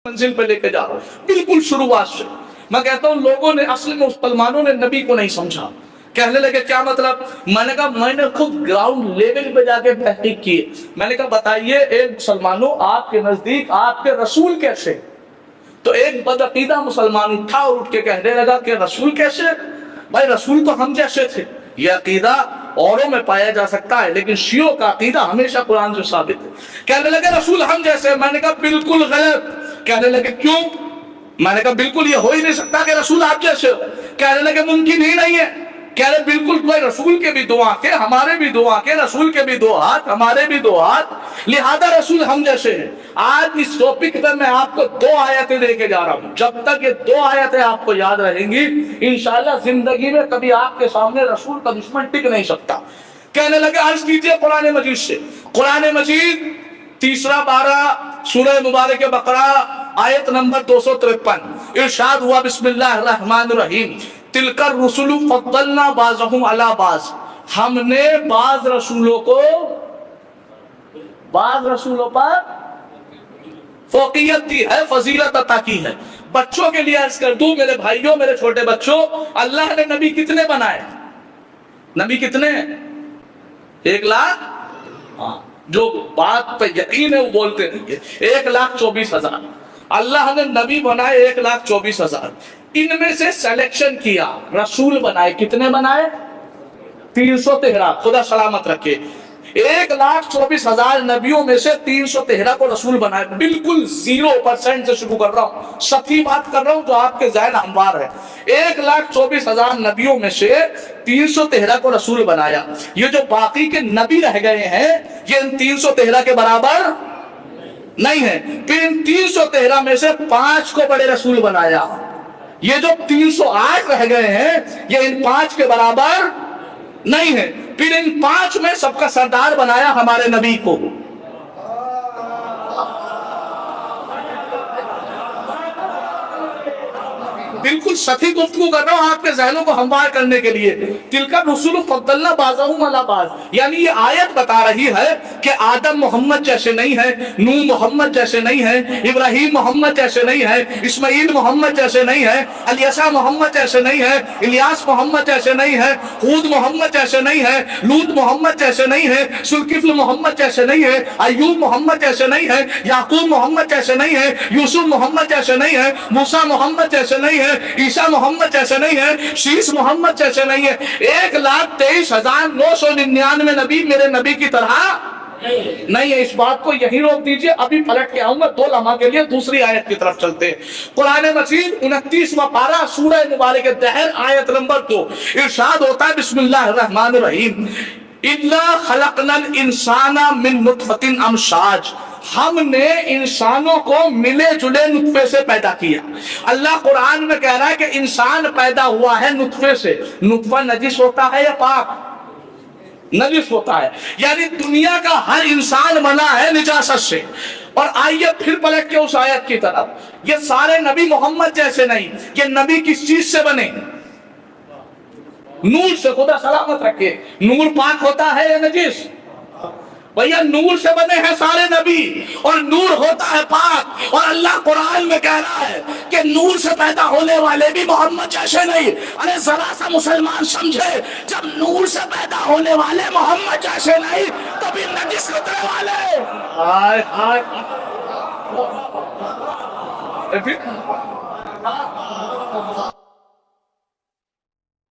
मंजिल पे लेके जा रहा हूं बिल्कुल शुरुआत से। मैं कहता हूं लोगों ने असल में मुसलमानों ने नबी को नहीं समझा। कहने लगे क्या मतलब? मैंने कहा मैंने खुद ग्राउंड लेवल पे जाके तहकीक की। मैंने कहा बताइए एक मुसलमानों आपके नजदीक आपके रसूल कैसे? तो एक बदअकीदा मुसलमान उठा और उठ के कहने लगा कि रसूल कैसे? भाई रसूल तो हम जैसे थे। यह अकीदा औरों में पाया जा सकता है लेकिन शियों का अकीदा हमेशा कुरान से साबित है। कहने लगे रसूल हम जैसे। मैंने कहा बिल्कुल गलत। कहने लगे क्यों? मैंने कहा बिल्कुल ये हो ही नहीं सकता कि रसूल आप जैसे हो। कहने लगे मुमकिन ही नहीं है। कह रहे बिल्कुल भाई रसूल के भी दो आंखें हमारे भी दो आंखें, रसूल के भी दो हाथ हमारे भी दो हाथ, लिहाजा रसूल हम जैसे हैं। आज इस टॉपिक पे मैं आपको दो आयतें देके जा रहा हूं। जब तक ये दो आयतें आपको याद रहेंगी इंशाअल्लाह जिंदगी में कभी आपके सामने रसूल का दुश्मन टिक नहीं सकता। कहने लगे अर्ज कीजिए कुरान मजीद से। कुरान मजीद तीसरा पारा सूरह मुबारक बकरा आयत नंबर 253 इरशाद हुआ बिस्मिल्लाहिर रहमानिर रहीम तिलकर रसूलु फद्दलना बाज़हुम अला बाज़। हमने बाज रसूलों पर फौकियत दी है, फजीलत अता की है। बच्चों के लिए अर्ज कर दूं मेरे भाइयों मेरे छोटे बच्चों, अल्लाह ने नबी कितने बनाए? नबी कितने? 1 लाख। हाँ, जो बात पे यकीन है वो बोलते नहीं। 1,24,000 अल्लाह ने नबी बनाए। 1,24,000 इनमें से सिलेक्शन किया, रसूल बनाए। कितने बनाए? 313। खुदा सलामत रखे। 1,24,000 नबियों में से 313 को रसूल बनाए। बिल्कुल 0% से शुरू कर रहा हूं, सही बात कर रहा हूं जो आपके ज़हन हमवार है। 1,24,000 नबियों में से 313 को रसूल बनाया। ये जो बाकी के नबी रह गए हैं ये इन 313 के बराबर नहीं है। फिर इन 313 में से 5 को बड़े रसूल बनाया। ये जो 308 रह गए हैं ये इन 5 के बराबर नहीं है। फिर इन 5 में सबका सरदार बनाया हमारे नबी को। बिल्कुल सही गुफ्तगू कर रहा हूं आपके ज़हनों को हमवार करने के लिए। तिलका रसूल फद्दलना बाज़हुम अला बाज़, यानी ये आयत बता रही है कि आदम मोहम्मद जैसे नहीं है, नूह मोहम्मद जैसे नहीं है, इब्राहिम मोहम्मद जैसे नहीं है, इस्माइल मोहम्मद जैसे नहीं है, अलियसा मोहम्मद जैसे नहीं है, इलियास मोहम्मद जैसे नहीं है, हूद मोहम्मद जैसे नहीं है, लूत मोहम्मद जैसे नहीं है, सुल्किफ्ल मोहम्मद जैसे नहीं है, अय्यूब मोहम्मद जैसे नहीं है, याकूब मोहम्मद जैसे नहीं है, यूसुफ मोहम्मद जैसे नहीं है, मूसा मोहम्मद जैसे नहीं है, ईसा मोहम्मद जैसे नहीं है, शीश मोहम्मद जैसे नहीं है। 1,23,999 नबी मेरे नबी की तरह नहीं है। इस बात को यही रोक दीजिए, अभी पलट के आऊंगा 2 लम्हा के लिए। दूसरी आयत की तरफ चलते हैं। कुरान मजीद 29वां पारा सूरह मुबारक दहर आयत नंबर 2 इरशाद होता है बिस्मिल्लाहिर रहमानिर रहीम इन्ना खलकनल इंसाना मिन नुतफतिन अमशाज। हमने इंसानों को मिले जुले नुत्फे से पैदा किया। अल्लाह कुरान में कह रहा है कि इंसान पैदा हुआ है नुत्फे से। नुत्फा नजिस होता है या पाक? नजिस होता है, यानी दुनिया का हर इंसान बना है निजासत से। और आइए फिर पलट के उस आयत की तरफ। ये सारे नबी मोहम्मद जैसे नहीं। ये नबी किस चीज से बने? नूर से। खुदा सलामत रखे। नूर पाक होता है या नजिस? भैया नूर से बने हैं सारे नबी और नूर होता है पाक। और अल्लाह कुरान में कह रहा है कि नूर से पैदा होने वाले भी मोहम्मद जैसे नहीं। अरे जरा सा मुसलमान समझे, जब नूर से पैदा होने वाले मोहम्मद जैसे नहीं तो भी नजिस उतरने वाले। हाय हाय